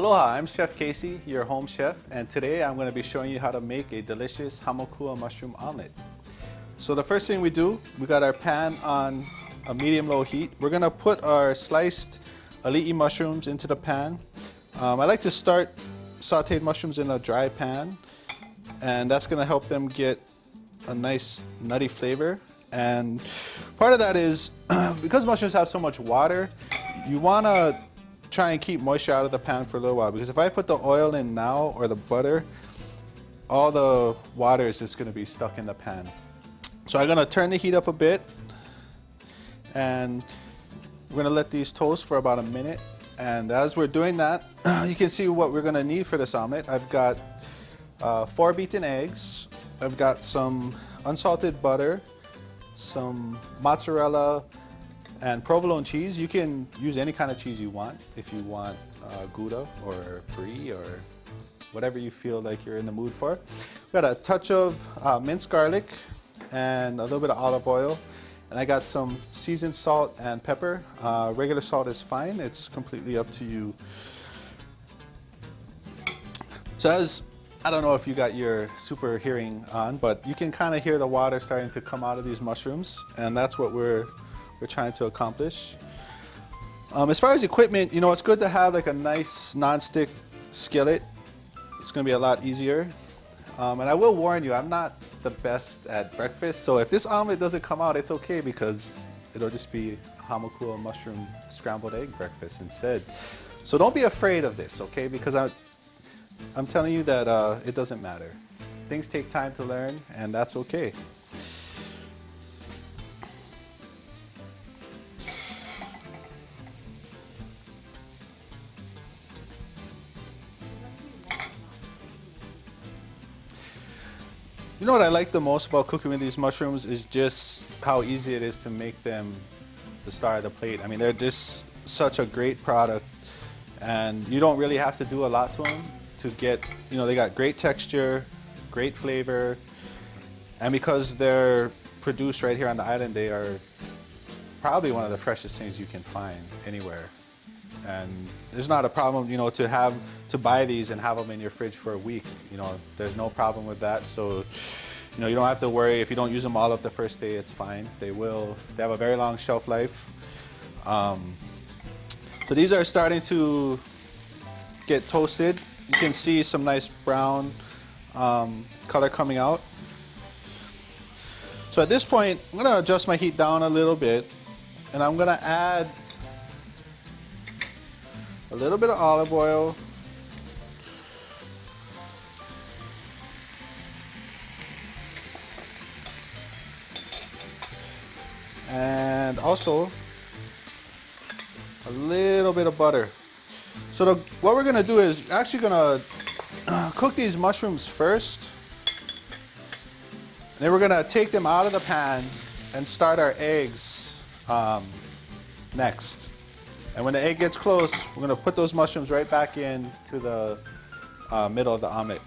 Aloha, I'm Chef Casey, your home chef, and today I'm going to be showing you how to make a delicious Hamakua mushroom omelet. So the first thing we do, we got our pan on a medium-low heat. We're going to put our sliced ali'i mushrooms into the pan. I like to start sauteed mushrooms in a dry pan, and that's going to help them get a nice nutty flavor. And part of that is because mushrooms have so much water, you want to try and keep moisture out of the pan for a little while, because if I put the oil in now or the butter, all the water is just going to be stuck in the pan. So I'm going to turn the heat up a bit, and we're going to let these toast for about a minute. And as we're doing that, you can see what we're going to need for this omelet. I've got 4 beaten eggs, I've got some unsalted butter, some mozzarella, and provolone cheese. You can use any kind of cheese you want. If you want Gouda or Brie or whatever you feel like you're in the mood for. We've got a touch of minced garlic and a little bit of olive oil. And I got some seasoned salt and pepper. Regular salt is fine. It's completely up to you. So I don't know if you got your super hearing on, but you can kind of hear the water starting to come out of these mushrooms, and that's what we're trying to accomplish. As far as equipment, it's good to have like a nice non-stick skillet. It's going to be a lot easier. And I will warn you, I'm not the best at breakfast, so if this omelet doesn't come out, it's okay, because it'll just be Hamakua mushroom scrambled egg breakfast instead. So don't be afraid of this, okay? Because I'm telling you that it doesn't matter. Things take time to learn, and that's okay. You know what I like the most about cooking with these mushrooms is just how easy it is to make them the star of the plate. I mean, they're just such a great product, and you don't really have to do a lot to them to get, they got great texture, great flavor, and because they're produced right here on the island, they are probably one of the freshest things you can find anywhere. And there's not a problem, to buy these and have them in your fridge for a week. There's no problem with that. So, you don't have to worry if you don't use them all up the first day. It's fine. They have a very long shelf life. So these are starting to get toasted. You can see some nice brown color coming out. So at this point, I'm going to adjust my heat down a little bit, and I'm going to add a little bit of olive oil, and also a little bit of butter. So what we're going to do is actually going to cook these mushrooms first, and then we're going to take them out of the pan and start our eggs next. And when the egg gets close, we're going to put those mushrooms right back into the middle of the omelet.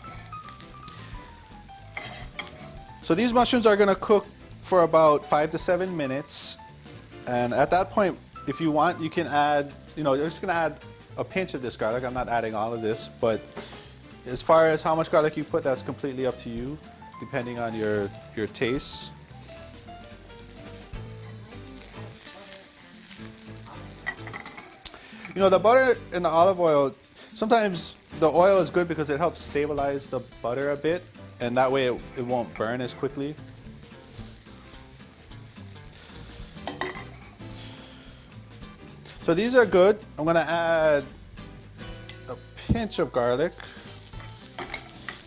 So these mushrooms are going to cook for about 5 to 7 minutes. And at that point, if you want, you can add, you're just going to add a pinch of this garlic. I'm not adding all of this, but as far as how much garlic you put, that's completely up to you, depending on your taste. The butter and the olive oil, sometimes the oil is good because it helps stabilize the butter a bit, and that way it won't burn as quickly. So these are good. I'm going to add a pinch of garlic.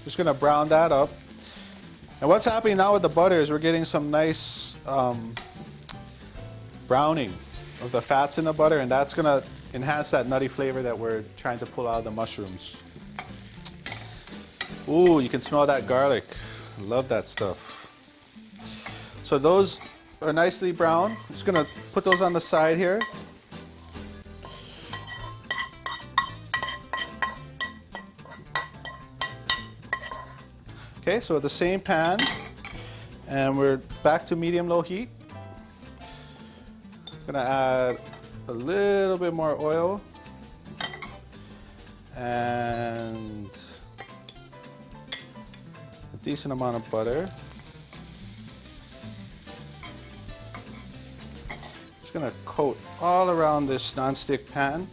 Just going to brown that up. And what's happening now with the butter is we're getting some nice browning of the fats in the butter, and that's going to enhance that nutty flavor that we're trying to pull out of the mushrooms. Ooh, you can smell that garlic. Love that stuff. So those are nicely brown. I'm just going to put those on the side here. Okay, so at the same pan, and we're back to medium-low heat. Gonna add a little bit more oil, and a decent amount of butter. Just gonna coat all around this nonstick pan.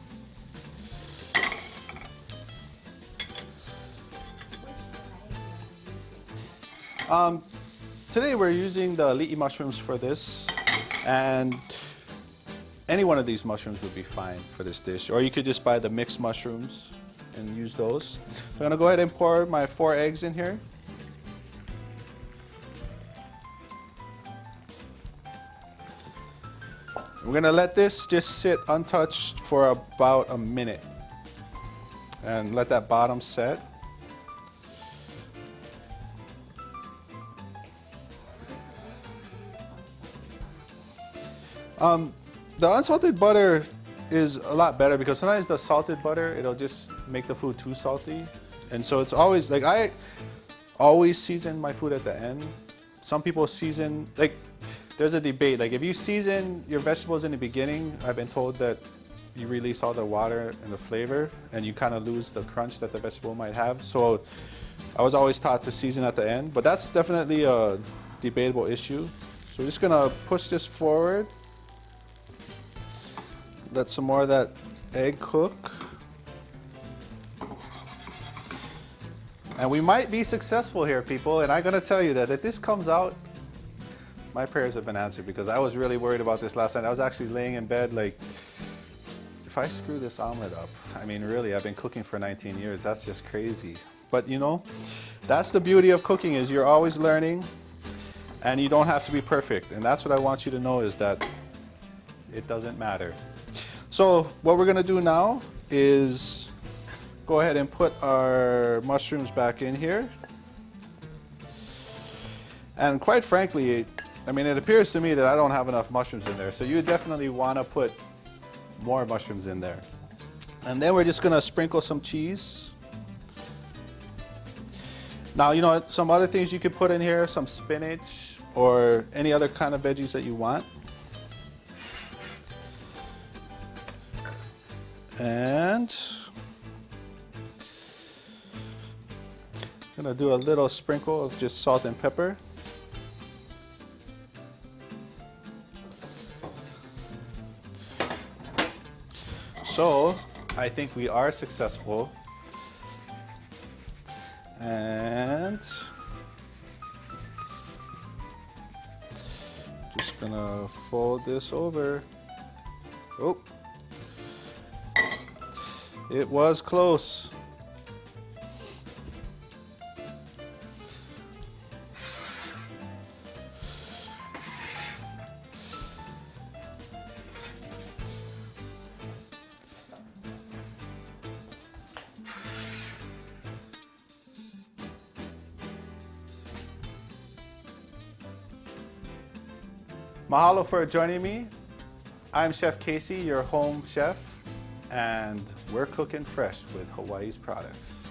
Today we're using the li'i mushrooms for this, and any one of these mushrooms would be fine for this dish, or you could just buy the mixed mushrooms and use those. So I'm gonna go ahead and pour my 4 eggs in here. We're gonna let this just sit untouched for about a minute and let that bottom set. The unsalted butter is a lot better because sometimes the salted butter, it'll just make the food too salty. And so it's always, like, I always season my food at the end. Some people season, like, there's a debate. Like, if you season your vegetables in the beginning, I've been told that you release all the water and the flavor and you kind of lose the crunch that the vegetable might have. So I was always taught to season at the end, but that's definitely a debatable issue. So we're just gonna push this forward. Let some more of that egg cook. And we might be successful here, people. And I'm gonna tell you that if this comes out, my prayers have been answered, because I was really worried about this last night. I was actually laying in bed like, if I screw this omelet up, I mean, really, I've been cooking for 19 years. That's just crazy. But you know, that's the beauty of cooking, is you're always learning and you don't have to be perfect. And that's what I want you to know, is that it doesn't matter. So what we're gonna do now is go ahead and put our mushrooms back in here. And quite frankly, I mean, it appears to me that I don't have enough mushrooms in there. So you definitely wanna put more mushrooms in there. And then we're just gonna sprinkle some cheese. Now, you know, some other things you could put in here, some spinach or any other kind of veggies that you want. And I'm gonna do a little sprinkle of just salt and pepper. So I think we are successful. And just gonna fold this over. Oh. It was close. Mahalo for joining me. I'm Chef Casey, your home chef, and we're cooking fresh with Hawaii's products.